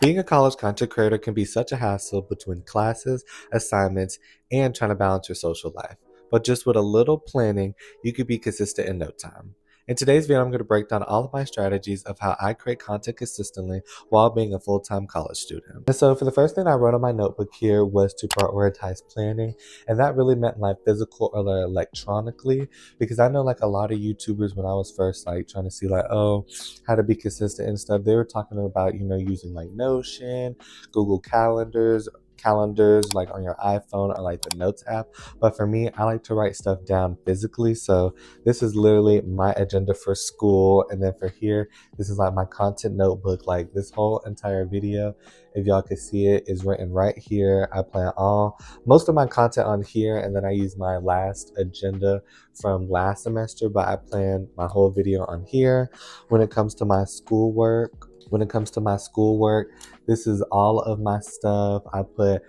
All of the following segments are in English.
Being a college content creator can be such a hassle between classes, assignments, and trying to balance your social life. But just with a little planning, you could be consistent in no time. In today's video, I'm going to break down all of my strategies of how I create content consistently while being a full-time college student. And so for the first thing I wrote on my notebook here was to prioritize planning. And that really meant like physical or electronically, because I know like a lot of YouTubers when I was first like trying to see like, oh, how to be consistent and stuff, they were talking about, using like Notion, Google calendars like on your iPhone or like the Notes app. But for me, I like to write stuff down physically. So this is literally my agenda for school. And then for here, this is like my content notebook. Like this whole entire video, if y'all can see it, is written right here. I plan most of my content on here, and then I use my last agenda from last semester, but I plan my whole video on here. When it comes to my schoolwork, this is all of my stuff. I put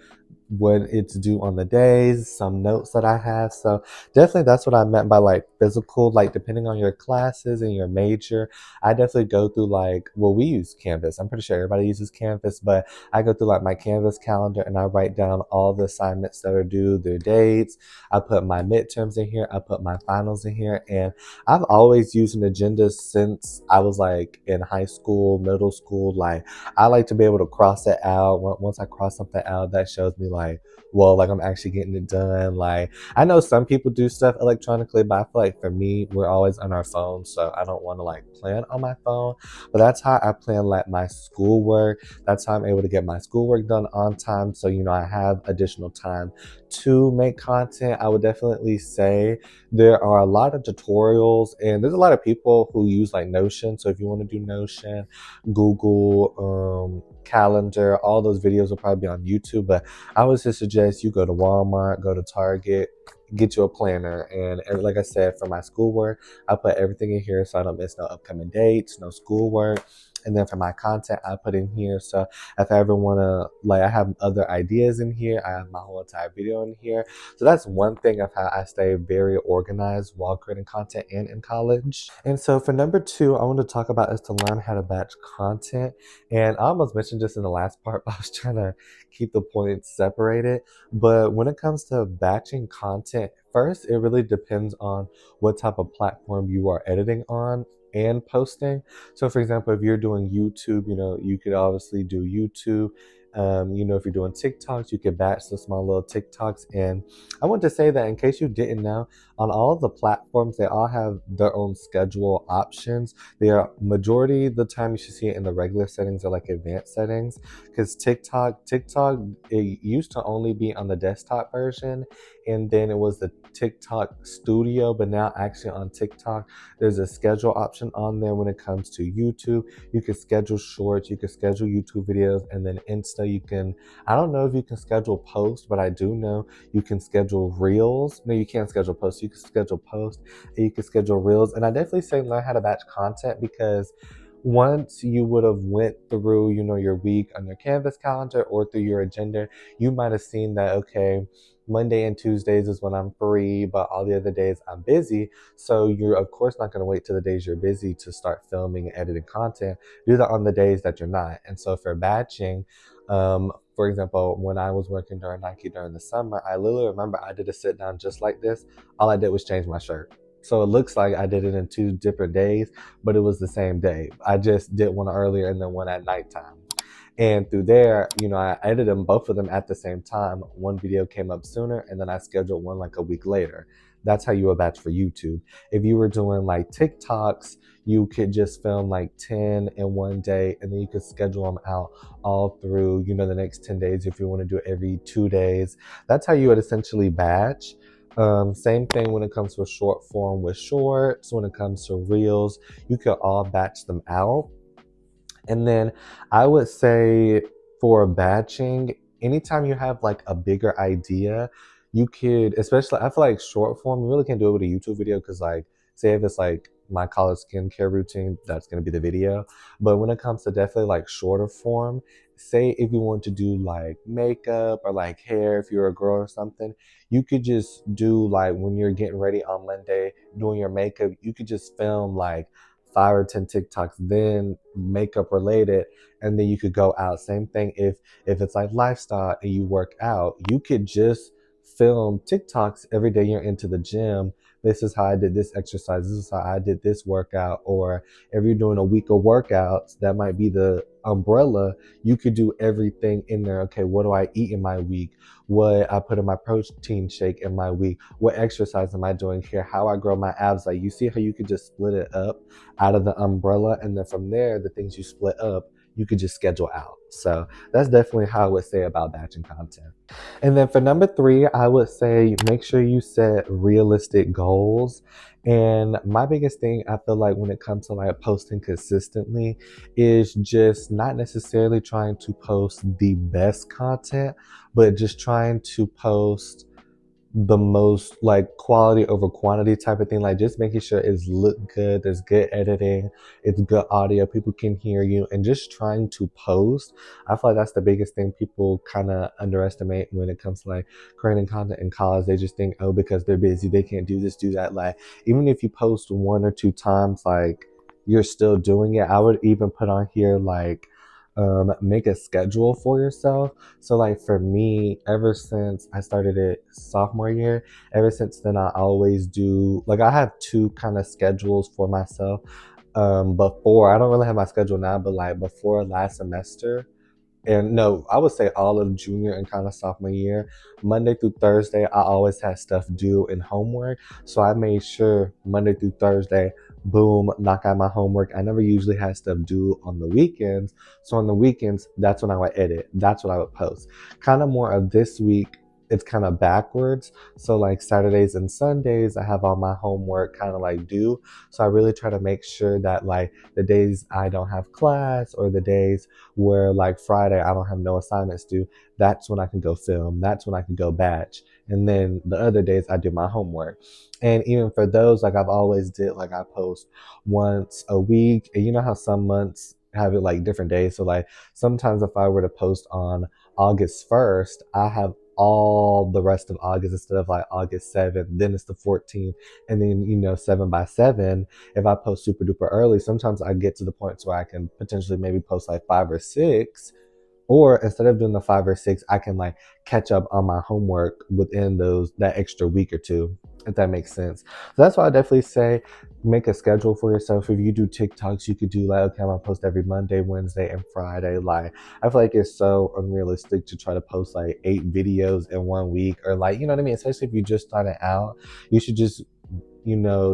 when it's due on the days, some notes that I have. So definitely that's what I meant by like physical, like depending on your classes and your major. I definitely go through we use Canvas. I'm pretty sure everybody uses Canvas, but I go through like my Canvas calendar and I write down all the assignments that are due, their dates. I put my midterms in here. I put my finals in here. And I've always used an agenda since I was like in high school, middle school. Like I like to be able to cross it out. Once I cross something out, that shows me I'm actually getting it done. Like I know some people do stuff electronically, but I feel like for me, we're always on our phones, so I don't want to like plan on my phone. But that's how I plan like my schoolwork. That's how I'm able to get my schoolwork done on time. So I have additional time to make content. I would definitely say there are a lot of tutorials, and there's a lot of people who use like Notion. So if you want to do Notion, Google Calendar, all those videos will probably be on YouTube. But I would just suggest you go to Walmart, go to Target, get you a planner. And like I said, for my schoolwork, I put everything in here so I don't miss no upcoming dates, no schoolwork. And then for my content, I put in here. So if I ever want to, I have other ideas in here. I have my whole entire video in here. So that's one thing of how I stay very organized while creating content and in college. And so for number 2, I want to talk about is to learn how to batch content. And I almost mentioned this in the last part, but I was trying to keep the points separated. But when it comes to batching content, first, it really depends on what type of platform you are editing on and posting. So for example, if you're doing YouTube, you could obviously do YouTube. If you're doing TikToks, you could batch the small little TikToks. And I want to say that in case you didn't know, on all of the platforms, they all have their own schedule options. They are majority of the time you should see it in the regular settings or like advanced settings. Because TikTok, it used to only be on the desktop version, and then it was the TikTok Studio. But now actually on TikTok, there's a schedule option on there. When it comes to YouTube, you can schedule shorts, you can schedule YouTube videos, and then Insta, I don't know if you can schedule posts, but I do know you can schedule reels. No, you can't schedule posts. You can schedule posts and you can schedule reels. And I definitely say learn how to batch content, because once you would have went through, your week on your Canvas calendar or through your agenda, you might have seen that, okay, Monday and Tuesdays is when I'm free, but all the other days I'm busy. So you're of course not going to wait till the days you're busy to start filming and editing content. Do that on the days that you're not. And so for batching, for example, when I was working during Nike during the summer, I literally remember I did a sit down just like this. All I did was change my shirt. So it looks like I did it in 2 different days, but it was the same day. I just did one earlier and then one at nighttime. And through there, I edited both of them at the same time. One video came up sooner, and then I scheduled one like a week later. That's how you would batch for YouTube. If you were doing like TikToks, you could just film like 10 in one day, and then you could schedule them out all through, the next 10 days if you want to do it every 2 days. That's how you would essentially batch. Same thing when it comes to a short form with shorts. When it comes to reels, you could all batch them out. And then I would say for batching, anytime you have like a bigger idea, you could, especially, I feel like short form, you really can't do it with a YouTube video, because like, say if it's like my college skincare routine, that's going to be the video. But when it comes to definitely like shorter form, say if you want to do like makeup or like hair, if you're a girl or something, you could just do like when you're getting ready on Monday, doing your makeup, you could just film like 5 or 10 TikToks, then makeup related, and then you could go out. Same thing if it's like lifestyle and you work out, you could just film TikToks every day you're into the gym. This is how I did this exercise. This is how I did this workout. Or if you're doing a week of workouts, that might be the umbrella. You could do everything in there. Okay, what do I eat in my week? What I put in my protein shake in my week? What exercise am I doing here? How I grow my abs? Like, you see how you could just split it up out of the umbrella, and then from there, the things you split up, you could just schedule out. So that's definitely how I would say about batching content. And then for number 3, I would say make sure you set realistic goals. And my biggest thing I feel like when it comes to like posting consistently is just not necessarily trying to post the best content, but just trying to post the most like quality over quantity type of thing. Like, just making sure it's look good, there's good editing, it's good audio, people can hear you, and just trying to post. I feel like that's the biggest thing people kind of underestimate when it comes to like creating content in college. They just think, oh, because they're busy, they can't do this, do that. Like, even if you post 1 or 2 times, like, you're still doing it. I would even put on here like, make a schedule for yourself. So like for me, ever since I started it sophomore year, ever since then I always do, like, I have 2 kind of schedules for myself. Before, I don't really have my schedule now, but like before last semester, and no, I would say all of junior and kind of sophomore year, Monday through Thursday, I always had stuff due and homework. So I made sure Monday through Thursday, boom, knock out my homework. I never usually had stuff due on the weekends. So on the weekends, that's when I would edit. That's what I would post. Kind of more of this week, it's kind of backwards. So like Saturdays and Sundays, I have all my homework kind of like due. So I really try to make sure that like the days I don't have class, or the days where like Friday I don't have no assignments due, that's when I can go film. That's when I can go batch. And then the other days I do my homework. And even for those, like, I've always did, like, I post once a week. And you know how some months have it like different days. So like sometimes if I were to post on August 1st, I have all the rest of August instead of like August 7th, then it's the 14th, and then 7 by 7. If I post super duper early, sometimes I get to the point where I can potentially maybe post like 5 or 6, or instead of doing the 5 or 6, I can like catch up on my homework within that extra week or 2, if that makes sense. So that's why I definitely say make a schedule for yourself. If you do TikToks, you could do like, okay, I'm gonna post every Monday, Wednesday, and Friday. Like, I feel like it's so unrealistic to try to post like 8 videos in 1 week, or like, you know what I mean? Especially if you just started out, you should just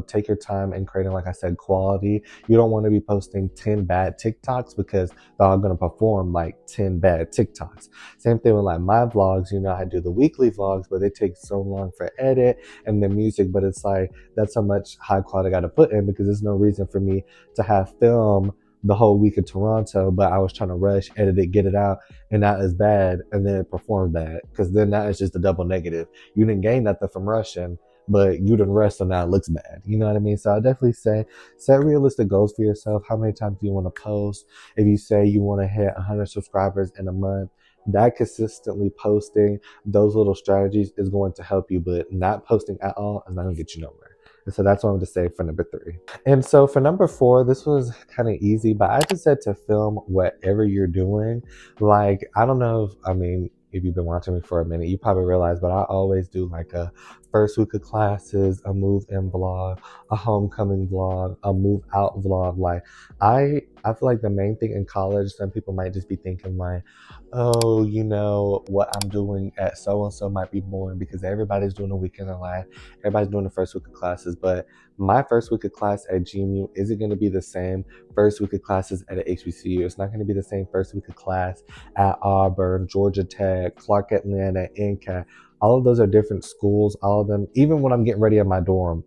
take your time and creating, like I said, quality. You don't want to be posting 10 bad TikToks because they're all going to perform like 10 bad TikToks. Same thing with like my vlogs. I do the weekly vlogs, but they take so long for edit and the music, but it's like, that's how much high quality I got to put in, because there's no reason for me to have film the whole week of Toronto, but I was trying to rush, edit it, get it out, and that is bad, and then it performed bad, because then that is just a double negative. You didn't gain nothing from rushing, but you didn't rest, so now it looks bad. You know what I mean? So I definitely say set realistic goals for yourself. How many times do you want to post? If you say you want to hit 100 subscribers in a month, that consistently posting those little strategies is going to help you, but not posting at all is not going to get you nowhere. And so that's what I'm going to say for number 3. And so for number 4, this was kind of easy, but I just said to film whatever you're doing. Like, I don't know if you've been watching me for a minute, you probably realize, but I always do like a first week of classes, a move in vlog, a homecoming vlog, a move out vlog. Like, I feel like the main thing in college, some people might just be thinking like, oh, what I'm doing at so-and-so might be boring because everybody's doing a weekend of life, everybody's doing the first week of classes. But my first week of class at GMU isn't going to be the same first week of classes at an HBCU. It's not going to be the same first week of class at Auburn, Georgia Tech, Clark Atlanta, NCAT. All of those are different schools. All of them, even when I'm getting ready in my dorm,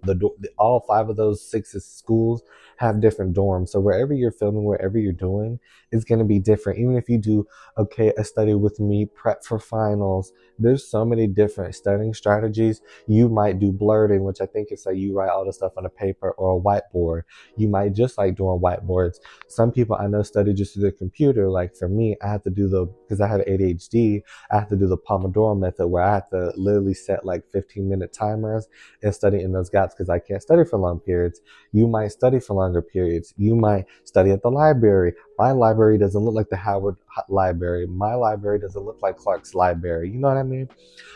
all 5 of those 6 schools have different dorms. So wherever you're filming, wherever you're doing, it's going to be different. Even if you do, okay, a study with me, prep for finals, there's so many different studying strategies. You might do blurting, which I think is like you write all the stuff on a paper or a whiteboard. You might just like doing whiteboards. Some people I know study just through their computer. Like for me, I have to do because I have ADHD, I have to do the Pomodoro method, where I have to literally set like 15-minute timers and study in those gaps because I can't study for long periods. You might study for long longer periods. You might study at the library. My library doesn't look like the Howard Library. My library doesn't look like Clark's library. You know what I mean?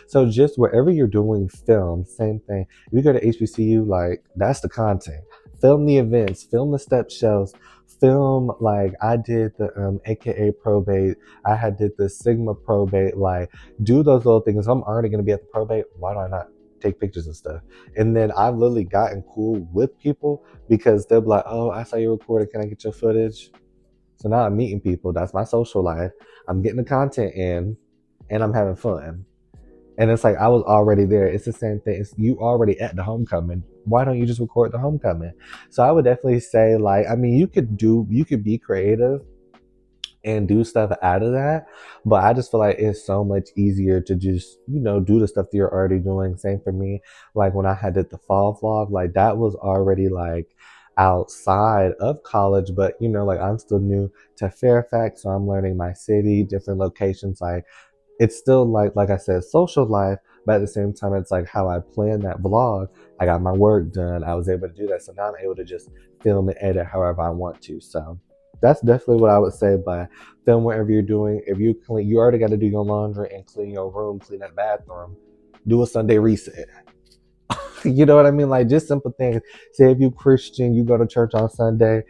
So just wherever you're doing film, same thing. If you go to HBCU, like that's the content. Film the events, film the step shows, film like I did the AKA probate. I had did the Sigma probate. Like do those little things. If I'm already gonna be at the probate, why do I not take pictures and stuff? And then I've literally gotten cool with people because they'll be like, "Oh, I saw you recorded. Can I get your footage?" So now I'm meeting people. That's my social life. I'm getting the content in, and I'm having fun. And it's like I was already there. It's the same thing. It's you already at the homecoming. Why don't you just record the homecoming? So I would definitely say like, I mean, you could be creative and do stuff out of that. But I just feel like it's so much easier to just, do the stuff that you're already doing. Same for me. Like when I had did the fall vlog, like that was already like outside of college, but like I'm still new to Fairfax, so I'm learning my city, different locations. Like it's still like I said, social life, but at the same time, it's like how I plan that vlog. I got my work done. I was able to do that, so now I'm able to just film and edit however I want to. So that's definitely what I would say. But film whatever you're doing. If you clean, you already got to do your laundry and clean your room, clean that bathroom. Do a Sunday reset. You know what I mean? Like just simple things. Say if you Christian, you go to church on Sunday,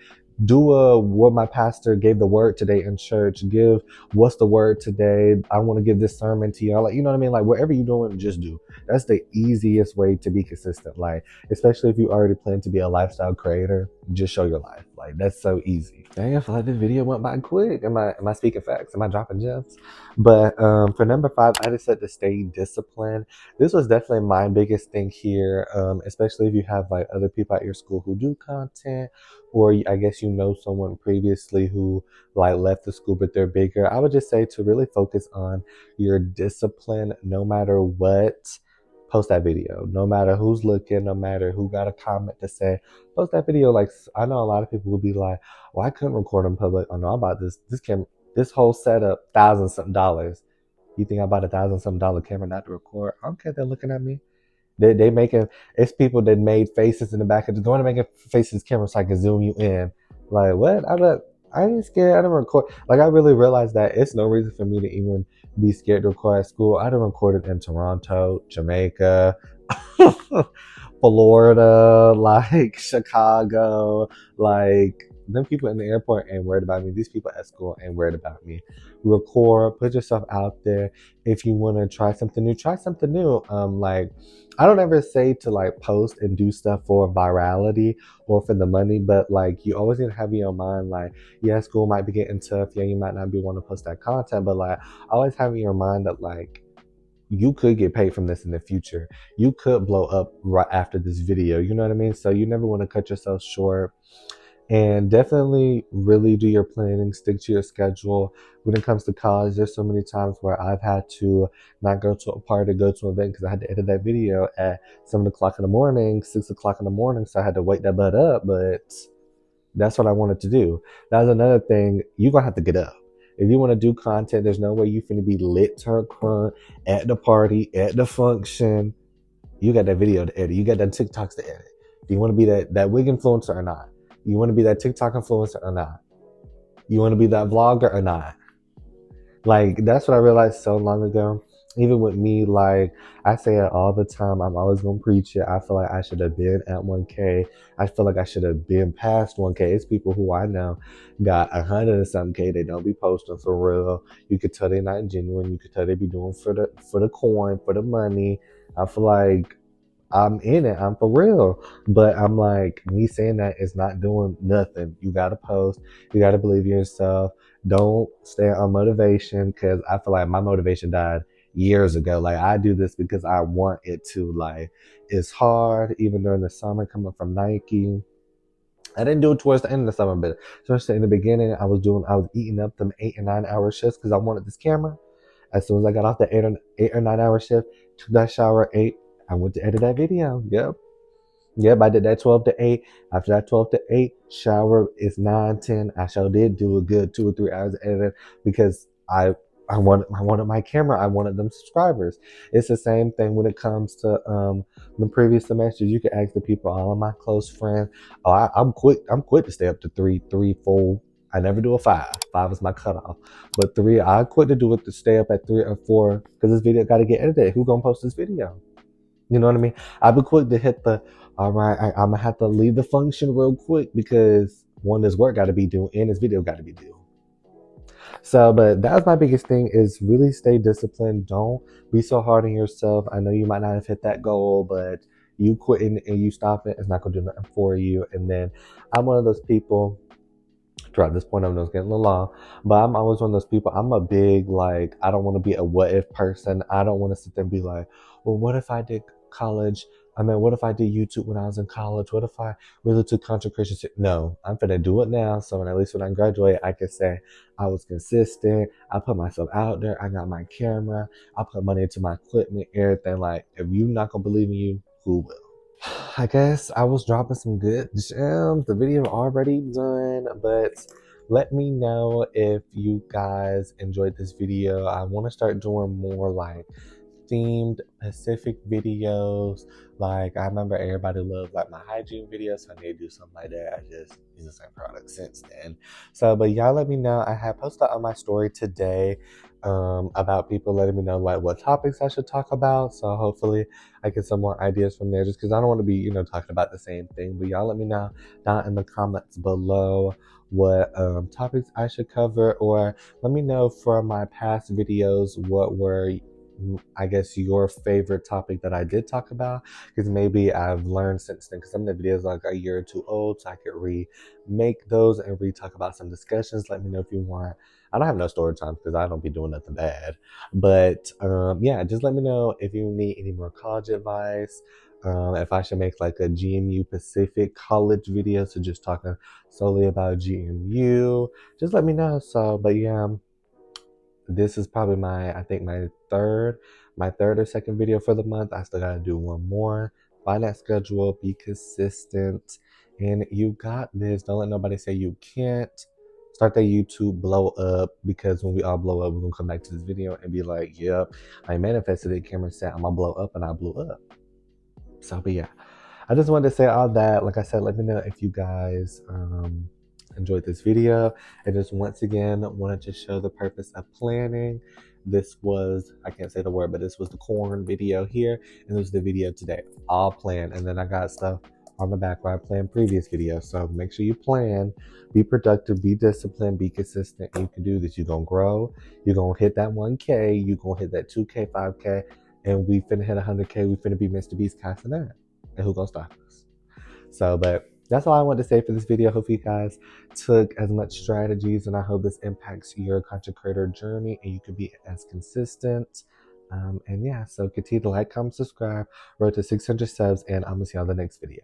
do what my pastor gave the word today in church. Give what's the word today. I want to give this sermon to y'all. Like, you know what I mean? Like whatever you're doing, just do. That's the easiest way to be consistent. Like, especially if you already plan to be a lifestyle creator, just show your life. Like that's so easy. Dang, I feel like this video went by quick. Am I speaking facts? Am I dropping gems? But for number 5, I just said to stay disciplined. This was definitely my biggest thing here, especially if you have like other people at your school who do content, or I guess someone previously who like left the school but they're bigger. I would just say to really focus on your discipline no matter what. Post that video, no matter who's looking, no matter who got a comment to say, post that video. Like I know a lot of people will be like, well, I couldn't record in public. Oh no, I bought this whole setup $1,000 something dollars. You think I bought $1,000 something dollar camera not to record? I don't care if they're looking at me. They making, it's people that made faces in the back of the door to make faces camera so I can zoom you in. Like what? I ain't scared. I don't record. Like I really realized that it's no reason for me to even be scared to record at school. I done recorded in Toronto, Jamaica, Florida, like Chicago, like them people in the airport ain't worried about me. These people at school ain't worried about me. Record, put yourself out there. If you want to try something new, try something new. Like I don't ever say to like post and do stuff for virality or for the money, but like you always need to have in your mind like, yeah, school might be getting tough. Yeah, you might not be wanting to post that content, but like always have in your mind that like you could get paid from this in the future. You could blow up right after this video. You know what I mean? So you never want to cut yourself short. And definitely really do your planning, stick to your schedule. When it comes to college, there's so many times where I've had to not go to a party, go to an event because I had to edit that video at 7 o'clock in the morning, 6 o'clock in the morning. So I had to wake that butt up, but that's what I wanted to do. That was another thing. You're going to have to get up. If you want to do content, there's no way you're finna be lit to crunk at the party, at the function. You got that video to edit. You got that TikToks to edit. Do you want to be that wig influencer or not? You want to be that TikTok influencer or not? You want to be that vlogger or not? Like, that's what I realized so long ago. Even with me, like, I say it all the time. I'm always going to preach it. I feel like I should have been at 1K. I feel like I should have been past 1K. It's people who I know got 100 and something K. They don't be posting for real. You could tell they're not genuine. You could tell they be doing for the coin, for the money. I feel like I'm in it. I'm for real. But I'm like, me saying that is not doing nothing. You got to post. You got to believe in yourself. Don't stay on motivation, because I feel like my motivation died years ago. Like, I do this because I want it to. Like, it's hard, even during the summer, coming from Nike. I didn't do it towards the end of the summer, but especially in the beginning, I was eating up them 8 or 9 hour shifts because I wanted this camera. As soon as I got off the 8 or 9 hour shift, took that shower, ate, I went to edit that video. Yep, I did that 12 to 8. After that 12 to 8, shower is 9, 10. I sure did do a good 2 or 3 hours of editing because I I wanted my camera. I wanted them subscribers. It's the same thing when it comes to the previous semesters. You can ask the people, all of my close friends. Oh, I'm quick. I'm quick to stay up to three, 4. I never do a 5. 5 is my cutoff. But 3, I quit to do it to stay up at 3 or 4 because this video got to get edited. Who gonna post this video? You know what I mean? I've been quick to hit the. All right, I'm gonna have to leave the function real quick because one, this work got to be due and this video got to be due. So, but that was my biggest thing is really stay disciplined. Don't be so hard on yourself. I know you might not have hit that goal, but you quitting and you stopping is not going to do nothing for you. And then I'm one of those people, throughout this point, I know it's getting a little long, but I'm always one of those people. I'm a big, like, I don't want to be a what if person. I don't want to sit there and be like, well, what if I did college? I mean, what if I did YouTube when I was in college? What if I really took content creation? No, I'm going to do it now. So at least when I graduate, I can say I was consistent. I put myself out there. I got my camera. I put money into my equipment, everything. Like, if you're not going to believe in you, who will? I guess I was dropping some good gems. The video already done, but let me know if you guys enjoyed this video. I want to start doing more like themed Pacific videos. Like, I remember everybody loved like my hygiene videos, so I need to do something like that. I just use the same product since then. So, but y'all let me know. I have posted on my story today about people letting me know like what topics I should talk about. So hopefully I get some more ideas from there, just because I don't want to be, talking about the same thing. But y'all let me know down in the comments below what topics I should cover, or let me know from my past videos what were, I guess, your favorite topic that I did talk about, because maybe I've learned since then, because some of the videos are like a year or two old, so I could remake those and talk about some discussions. Let me know if you want. I don't have no story time because I don't be doing nothing bad, but yeah, just let me know if you need any more college advice. If I should make like a GMU Pacific college video, so just talking solely about GMU, just let me know. So, but yeah, this is probably I think my third or second video for the month. I still gotta do one more. Find that schedule, be consistent, and you got this. Don't let nobody say you can't. Start that YouTube, blow up, because when we all blow up, we're gonna come back to this video and be like, yep, I manifested it. Cameron said I'm gonna blow up, and I blew up. So, but yeah, I just wanted to say all that. Like I said, let me know if you guys enjoyed this video. And just once again wanted to show the purpose of planning. This was, I can't say the word, but this was the corn video here, and this is the video today, all planned. And then I got stuff on the back where I planned previous videos. So make sure you plan, be productive, be disciplined, be consistent, and you can do this. You're gonna grow, you're gonna hit that 1K, you're gonna hit that 2K, 5K, and we finna hit 100K. We finna be Mr. Beast casting that. And who gonna stop us? So, but that's all I want to say for this video. Hope you guys took as much strategies, and I hope this impacts your content creator journey and you can be as consistent. And yeah, so continue to like, comment, subscribe. Road to 600 subs, and I'm gonna see you on the next video.